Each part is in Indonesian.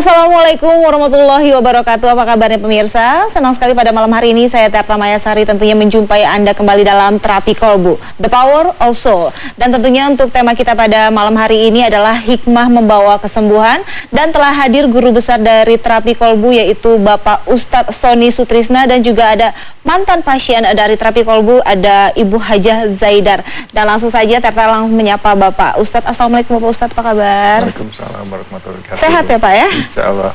Assalamualaikum warahmatullahi wabarakatuh. Apa kabarnya pemirsa? Senang sekali pada malam hari ini saya Tirta Mayasari tentunya menjumpai Anda kembali dalam Terapi Kolbu, The Power of Soul. Dan tentunya untuk tema kita pada malam hari ini adalah hikmah membawa kesembuhan. Dan telah hadir guru besar dari Terapi Kolbu yaitu Bapak Ustadz Sony Sutrisna, dan juga ada mantan pasien dari Terapi Kolbu, ada Ibu Hajah Zaidar. Dan langsung saja Tirta langsung menyapa Bapak Ustadz. Assalamualaikum Bapak Ustadz, apa kabar? Waalaikumsalam warahmatullahi wabarakatuh. Sehat ya Pak ya?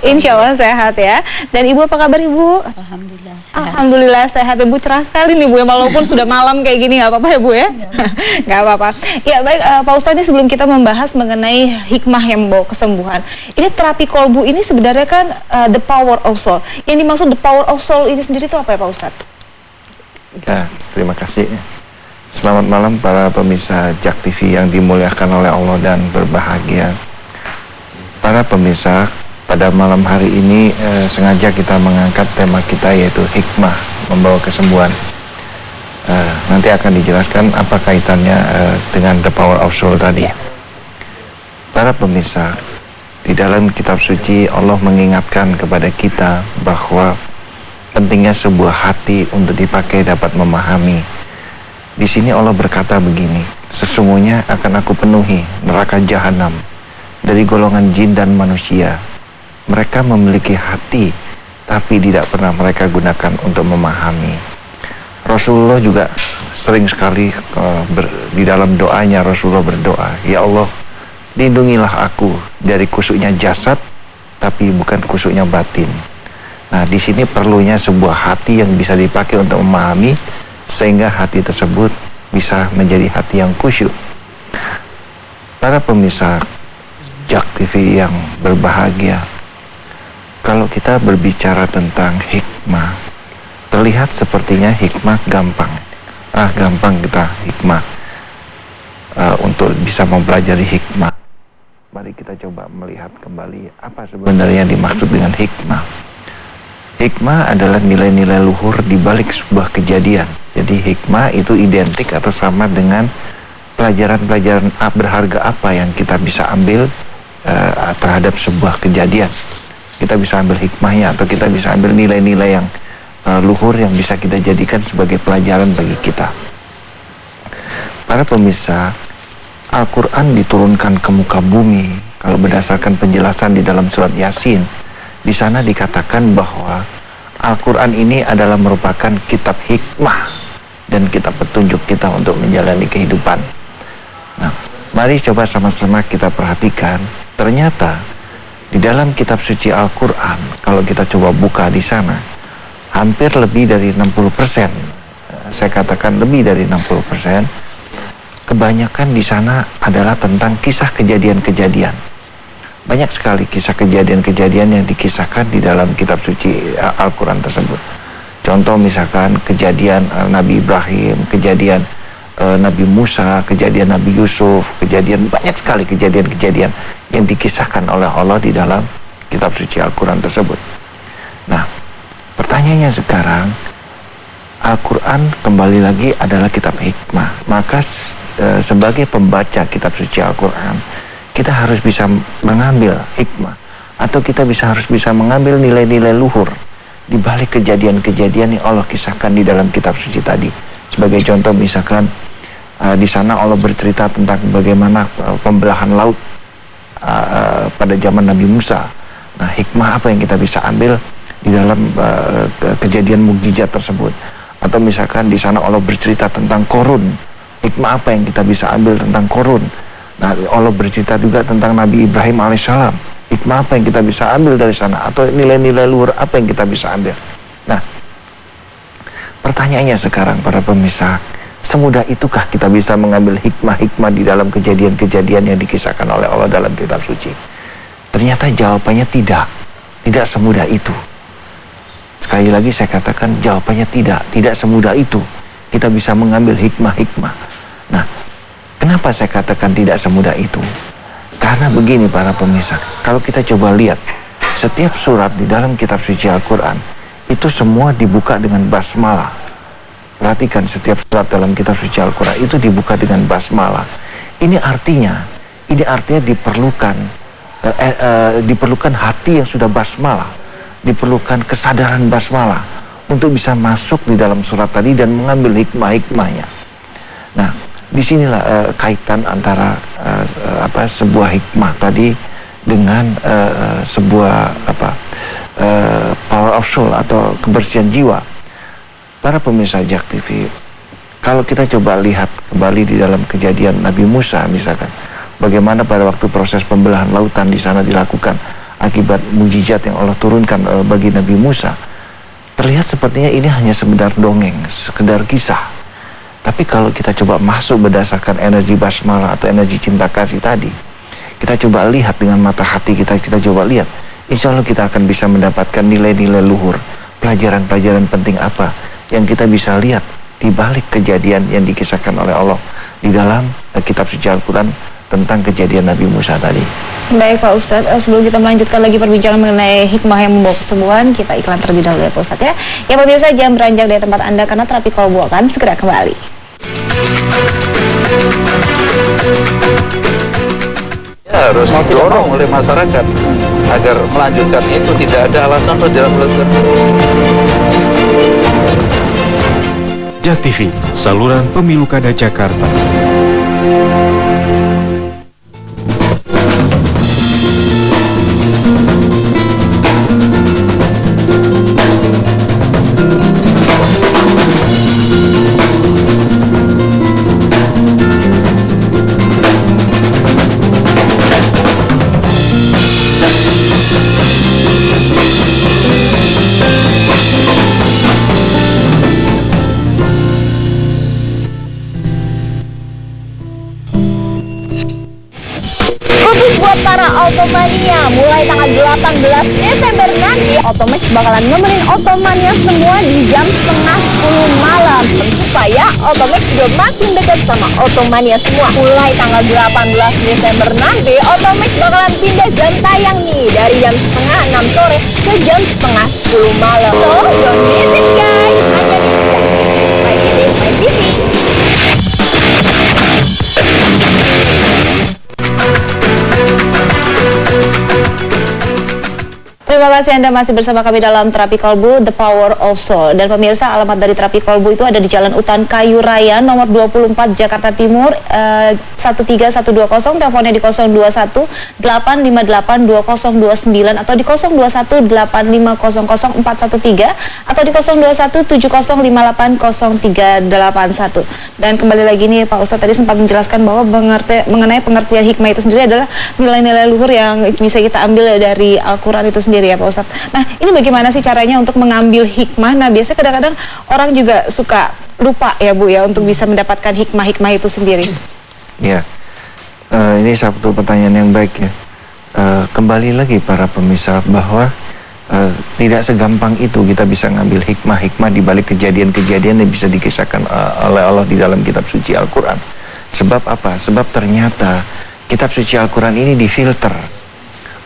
Insya Allah sehat ya. Dan Ibu apa kabar Ibu? Alhamdulillah sehat. Alhamdulillah sehat. Ibu cerah sekali nih Bu ya, walaupun sudah malam kayak gini, nggak apa-apa ya Bu ya? Nggak apa-apa. Ya baik Pak Ustadz, ini sebelum kita membahas mengenai hikmah yang membawa kesembuhan, ini Terapi Kolbu ini sebenarnya kan the power of soul. Yang dimaksud the power of soul ini sendiri itu apa ya Pak Ustadz? Ya, terima kasih. Selamat malam para pemirsa JAK TV yang dimuliakan oleh Allah dan berbahagia. Para pemirsa, pada malam hari ini sengaja kita mengangkat tema kita yaitu hikmah membawa kesembuhan. Nanti akan dijelaskan apa kaitannya dengan the power of soul tadi. Para pemirsa, di dalam kitab suci Allah mengingatkan kepada kita bahwa pentingnya sebuah hati untuk dipakai dapat memahami. Di sini Allah berkata begini, sesungguhnya akan aku penuhi neraka jahanam dari golongan jin dan manusia. Mereka memiliki hati, tapi tidak pernah mereka gunakan untuk memahami. Rasulullah juga sering sekali di dalam doanya Rasulullah berdoa, ya Allah, lindungilah aku dari kusuknya jasad, tapi bukan kusuknya batin. Nah, di sini perlunya sebuah hati yang bisa dipakai untuk memahami, sehingga hati tersebut bisa menjadi hati yang khusyuk. Para pemirsa JAK TV yang berbahagia, kalau kita berbicara tentang hikmah, terlihat sepertinya hikmah gampang. Gampang kita hikmah untuk bisa mempelajari hikmah. Mari kita coba melihat kembali apa sebenarnya yang dimaksud dengan hikmah. Hikmah adalah nilai-nilai luhur di balik sebuah kejadian. Jadi hikmah itu identik atau sama dengan pelajaran-pelajaran berharga apa yang kita bisa ambil terhadap sebuah kejadian. Kita bisa ambil hikmahnya, atau kita bisa ambil nilai-nilai yang luhur yang bisa kita jadikan sebagai pelajaran bagi kita. Para pemirsa, Al-Quran diturunkan ke muka bumi. Kalau berdasarkan penjelasan di dalam surat Yasin, di sana dikatakan bahwa Al-Quran ini adalah merupakan kitab hikmah dan kitab petunjuk kita untuk menjalani kehidupan. Nah, mari coba sama-sama kita perhatikan, ternyata di dalam kitab suci Al-Quran, kalau kita coba buka di sana, hampir lebih dari 60%, saya katakan lebih dari 60%, kebanyakan di sana adalah tentang kisah kejadian-kejadian. Banyak sekali kisah kejadian-kejadian yang dikisahkan di dalam kitab suci Al-Quran tersebut. Contoh misalkan kejadian Nabi Ibrahim, kejadian Nabi Musa, kejadian Nabi Yusuf, kejadian banyak sekali kejadian-kejadian yang dikisahkan oleh Allah di dalam kitab suci Al-Quran tersebut. Nah, pertanyaannya sekarang, Al-Quran kembali lagi adalah kitab hikmah. Maka sebagai pembaca kitab suci Al-Quran, kita harus bisa mengambil hikmah, atau kita harus bisa mengambil nilai-nilai luhur di balik kejadian-kejadian yang Allah kisahkan di dalam kitab suci tadi. Sebagai contoh misalkan di sana Allah bercerita tentang bagaimana pembelahan laut pada zaman Nabi Musa. Nah, hikmah apa yang kita bisa ambil di dalam kejadian mukjizat tersebut? Atau misalkan di sana Allah bercerita tentang korun. Hikmah apa yang kita bisa ambil tentang korun? Nah, Allah bercerita juga tentang Nabi Ibrahim alaihissalam. Hikmah apa yang kita bisa ambil dari sana? Atau nilai-nilai luhur apa yang kita bisa ambil? Nah, pertanyaannya sekarang para pemirsa, semudah itukah kita bisa mengambil hikmah-hikmah di dalam kejadian-kejadian yang dikisahkan oleh Allah dalam kitab suci? Ternyata jawabannya tidak semudah itu. Sekali lagi saya katakan jawabannya tidak semudah itu kita bisa mengambil hikmah-hikmah. Nah, kenapa saya katakan tidak semudah itu? Karena begini para pemirsa, kalau kita coba lihat setiap surat di dalam kitab suci Al-Quran itu semua dibuka dengan basmalah. Perhatikan, setiap surat dalam kitab suci Al-Quran itu dibuka dengan basmalah. Ini artinya diperlukan diperlukan hati yang sudah basmalah, diperlukan kesadaran basmalah untuk bisa masuk di dalam surat tadi dan mengambil hikmah-hikmahnya. Nah, disinilah kaitan antara sebuah hikmah tadi dengan sebuah power of soul atau kebersihan jiwa. Para pemirsa JAK TV, kalau kita coba lihat kembali di dalam kejadian Nabi Musa misalkan, bagaimana pada waktu proses pembelahan lautan di sana dilakukan akibat mujizat yang Allah turunkan bagi Nabi Musa, terlihat sepertinya ini hanya sekedar dongeng, sekedar kisah. Tapi kalau kita coba masuk berdasarkan energi basmalah atau energi cinta kasih tadi, kita coba lihat dengan mata hati kita coba lihat, insya Allah kita akan bisa mendapatkan nilai-nilai luhur, pelajaran-pelajaran penting apa yang kita bisa lihat di balik kejadian yang dikisahkan oleh Allah di dalam kitab suci Al-Quran tentang kejadian Nabi Musa tadi. Baik Pak Ustadz, sebelum kita melanjutkan lagi perbincangan mengenai hikmah yang membawa kesembuhan, kita iklan terlebih dahulu ya Pak Ustadz ya. Ya pemirsa, jangan beranjak dari tempat Anda karena terapi kolbu akan segera kembali. Ya, harus didorong oleh masyarakat agar melanjutkan itu, tidak ada alasan untuk dilakukan. JAK TV, saluran pemilu kada Jakarta. Buat para Automania, mulai tanggal 18 Desember nanti, Otomax bakalan nemenin Automania semua di jam 9:30 malam. Supaya Otomax juga makin dekat sama Automania semua. Mulai tanggal 18 Desember nanti, Otomax bakalan pindah jam tayang nih, dari jam 5:30 sore ke jam 9:30 malam. So, don't miss it guys, hanya di JAK TV, My CD, My TV. Terima kasih Anda masih bersama kami dalam Terapi Kolbu, The Power of Soul. Dan pemirsa, alamat dari Terapi Kolbu itu ada di Jalan Utan Kayu Raya, nomor 24, Jakarta Timur, 13120, teleponnya di 021-858-2029 atau di 021-8500-413 atau di 021-7058-0381. Dan kembali lagi nih Pak Ustadz tadi sempat menjelaskan bahwa mengenai pengertian hikmah itu sendiri adalah nilai-nilai luhur yang bisa kita ambil dari Al-Quran itu sendiri ya Pak Ustadz. Nah, ini bagaimana sih caranya untuk mengambil hikmah? Nah, biasanya kadang-kadang orang juga suka lupa ya Bu ya untuk bisa mendapatkan hikmah-hikmah itu sendiri. Ya, ini satu pertanyaan yang baik ya. Kembali lagi para pemirsa bahwa tidak segampang itu kita bisa ngambil hikmah-hikmah di balik kejadian-kejadian yang bisa dikisahkan oleh Allah di dalam kitab suci Al-Quran. Sebab apa? Sebab ternyata kitab suci Al-Quran ini difilter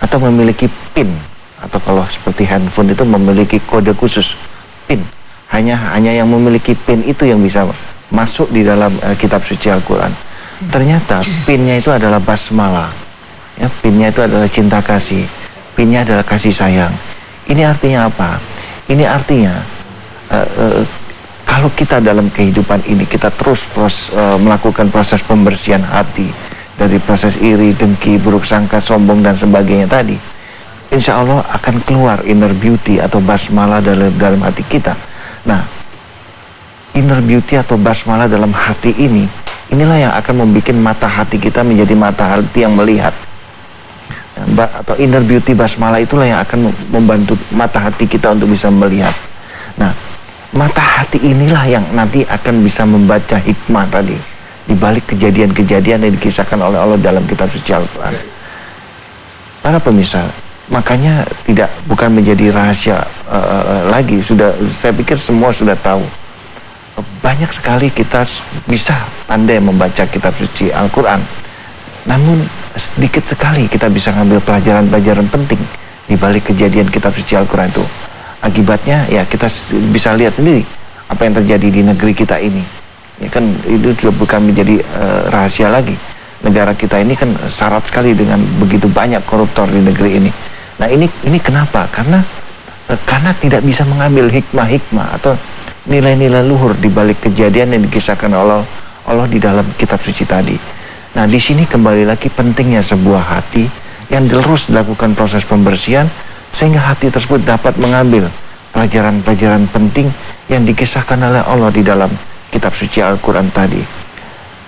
atau memiliki PIN, atau kalau seperti handphone itu memiliki kode khusus PIN. Hanya yang memiliki PIN itu yang bisa masuk di dalam kitab suci Al-Quran. Ternyata PIN-nya itu adalah basmalah, ya, PIN-nya itu adalah cinta kasih, PIN-nya adalah kasih sayang. Ini artinya apa? Ini artinya kalau kita dalam kehidupan ini kita terus melakukan proses pembersihan hati dari proses iri, dengki, buruk sangka, sombong dan sebagainya tadi, insya Allah akan keluar inner beauty atau basmalah dalam hati kita. Nah, inner beauty atau basmalah dalam hati inilah yang akan membuat mata hati kita menjadi mata hati yang melihat. Atau inner beauty basmalah itulah yang akan membantu mata hati kita untuk bisa melihat. Nah, mata hati inilah yang nanti akan bisa membaca hikmah tadi di balik kejadian-kejadian yang dikisahkan oleh Allah dalam kitab suci Al-Quran. Para pemirsa, makanya bukan menjadi rahasia lagi. Saya pikir semua sudah tahu. Banyak sekali kita bisa pandai membaca kitab suci Al-Quran, namun sedikit sekali kita bisa ngambil pelajaran-pelajaran penting di balik kejadian kitab suci Al-Quran itu. Akibatnya ya kita bisa lihat sendiri apa yang terjadi di negeri kita ini. Ya kan, itu sudah bukan menjadi rahasia lagi. negara kita ini kan syarat sekali dengan begitu banyak koruptor di negeri ini. Nah ini kenapa? Karena tidak bisa mengambil hikmah-hikmah atau nilai-nilai luhur di balik kejadian yang dikisahkan Allah di dalam kitab suci tadi. Nah di sini kembali lagi pentingnya sebuah hati yang terus dilakukan proses pembersihan sehingga hati tersebut dapat mengambil pelajaran-pelajaran penting yang dikisahkan oleh Allah di dalam kitab suci Al-Quran tadi.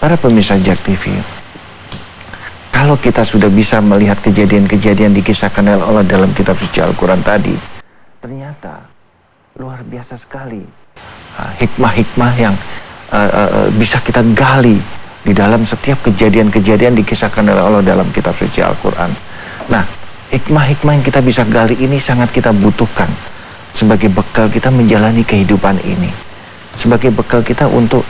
Para pemirsa JAK TV, kalau kita sudah bisa melihat kejadian-kejadian dikisahkan oleh Allah dalam kitab suci Al-Quran tadi, ternyata luar biasa sekali hikmah-hikmah yang bisa kita gali di dalam setiap kejadian-kejadian dikisahkan oleh Allah dalam kitab suci Al-Quran. Nah, hikmah-hikmah yang kita bisa gali ini sangat kita butuhkan sebagai bekal kita menjalani kehidupan ini, sebagai bekal kita untuk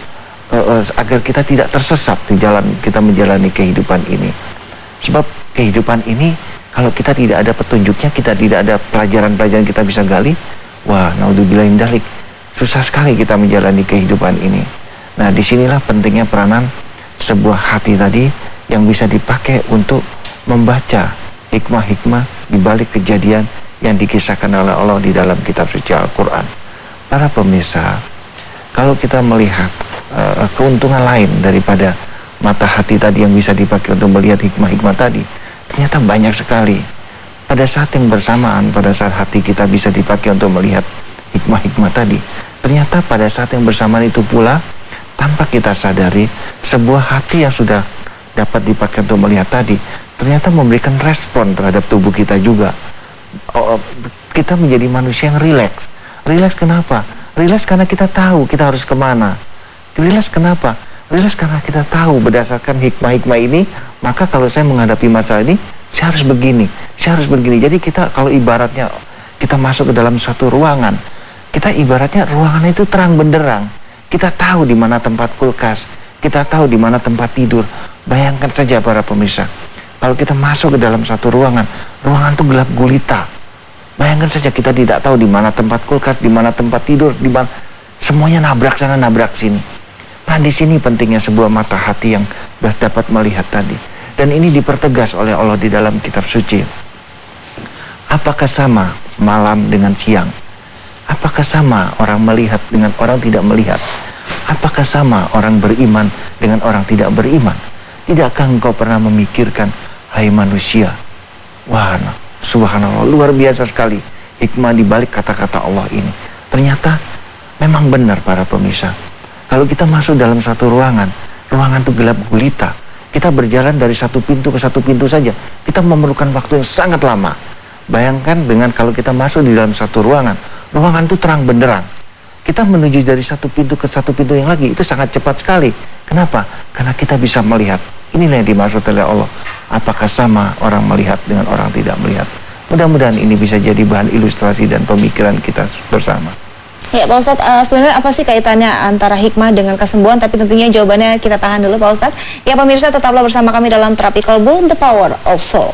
agar kita tidak tersesat di jalan kita menjalani kehidupan ini. Sebab kehidupan ini kalau kita tidak ada petunjuknya, kita tidak ada pelajaran-pelajaran kita bisa gali, wah, naudzubillah min dzalik, susah sekali kita menjalani kehidupan ini. Nah, disinilah pentingnya peranan sebuah hati tadi yang bisa dipakai untuk membaca hikmah-hikmah di balik kejadian yang dikisahkan oleh Allah di dalam kitab suci Al-Quran. Para pemirsa, kalau kita melihat keuntungan lain daripada mata hati tadi yang bisa dipakai untuk melihat hikmah-hikmah tadi, ternyata banyak sekali. Pada saat yang bersamaan, pada saat hati kita bisa dipakai untuk melihat hikmah-hikmah tadi, ternyata pada saat yang bersamaan itu pula, tanpa kita sadari, sebuah hati yang sudah dapat dipakai untuk melihat tadi, ternyata memberikan respon terhadap tubuh kita juga. Kita menjadi manusia yang rileks. Rileks kenapa? Rileks karena kita tahu kita harus kemana. Rileks kenapa? Rileks karena kita tahu berdasarkan hikmah-hikmah ini, maka kalau saya menghadapi masalah ini, saya harus begini, saya harus begini. Jadi kita kalau ibaratnya kita masuk ke dalam satu ruangan, kita ibaratnya ruangan itu terang benderang. Kita tahu di mana tempat kulkas, kita tahu di mana tempat tidur. Bayangkan saja para pemirsa, kalau kita masuk ke dalam satu ruangan, ruangan itu gelap gulita. Bayangkan saja kita tidak tahu di mana tempat kulkas, di mana tempat tidur, di mana semuanya nabrak sana nabrak sini. Nah, di sini pentingnya sebuah mata hati yang dapat melihat tadi. Dan ini dipertegas oleh Allah di dalam kitab suci. Apakah sama malam dengan siang? Apakah sama orang melihat dengan orang tidak melihat? Apakah sama orang beriman dengan orang tidak beriman? Tidakkah engkau pernah memikirkan, hai manusia? Wah, subhanallah, luar biasa sekali hikmah di balik kata-kata Allah ini. Ternyata memang benar para pemirsa. Kalau kita masuk dalam satu ruangan, ruangan itu gelap gulita. Kita berjalan dari satu pintu ke satu pintu saja, kita memerlukan waktu yang sangat lama. Bayangkan dengan kalau kita masuk di dalam satu ruangan, ruangan itu terang benderang. Kita menuju dari satu pintu ke satu pintu yang lagi, itu sangat cepat sekali. Kenapa? Karena kita bisa melihat. Inilah yang dimaksud oleh Allah. Apakah sama orang melihat dengan orang tidak melihat? Mudah-mudahan ini bisa jadi bahan ilustrasi dan pemikiran kita bersama. Ya Pak Ustadz, sebenarnya apa sih kaitannya antara hikmah dengan kesembuhan? Tapi tentunya jawabannya kita tahan dulu Pak Ustadz. Ya pemirsa, tetaplah bersama kami dalam Terapi Kolbu, The Power of Soul.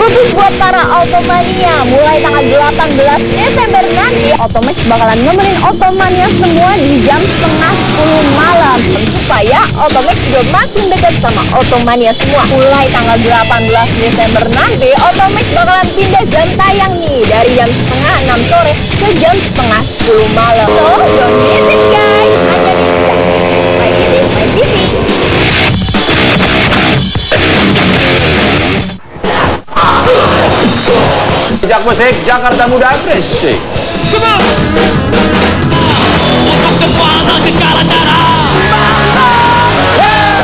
Khusus buat para Automania, mulai tanggal 18 Desember nanti, Otomax bakalan nemenin Automania semua di jam 9:30 malam. Supaya Otomax juga makin dekat sama Automania semua. Mulai tanggal 18 Desember nanti, Otomax bakalan pindah jam tayang nih, dari jam 5:30 sore ke jam 9:30 malam. So, don't miss it guys, hanya di My City, My TV. Jak Musik Jakarta Muda Bersih. Untuk semua segala cara.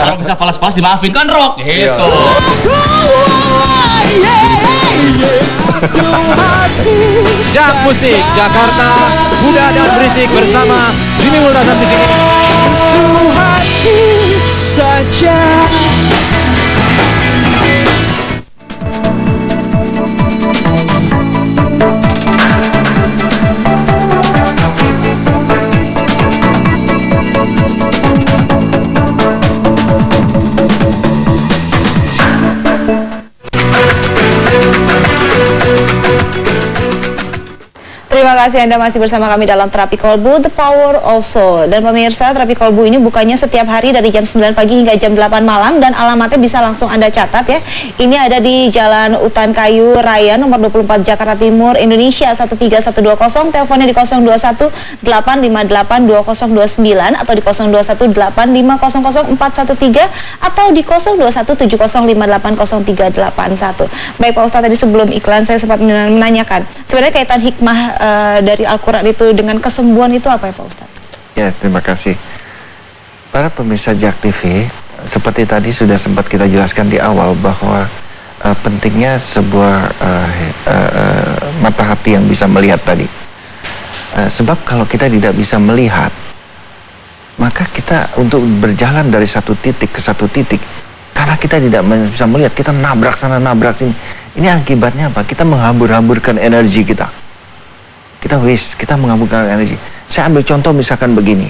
Kalau bisa falas-falas dimaafin kan Rock gitu. Jak Musik Jakarta Muda dan Berisik bersama Jimmy Multasan di sini. Hati saja. Terima kasih Anda masih bersama kami dalam Terapi Kolbu, The Power of Soul. Dan pemirsa, Terapi Kolbu ini bukannya setiap hari dari jam 9 pagi hingga jam 8 malam, dan alamatnya bisa langsung Anda catat ya. Ini ada di Jalan Utan Kayu Raya nomor 24 Jakarta Timur, Indonesia 13120, teleponnya di 021 858 2029 atau di 021 8500 413 atau di 021 7058 0381. Baik Pak Ustadz, tadi sebelum iklan saya sempat menanyakan sebenarnya kaitan hikmah dari Al-Quran itu dengan kesembuhan itu apa ya Pak Ustadz? Ya, terima kasih. Para pemirsa JAK TV, seperti tadi sudah sempat kita jelaskan di awal bahwa pentingnya sebuah mata hati yang bisa melihat tadi. Sebab kalau kita tidak bisa melihat, maka kita untuk berjalan dari satu titik ke satu titik, karena kita tidak bisa melihat, kita nabrak sana nabrak sini. Ini akibatnya apa? Kita menghambur-hamburkan energi kita. Kita waste, kita menghamburkan energi. Saya ambil contoh misalkan begini.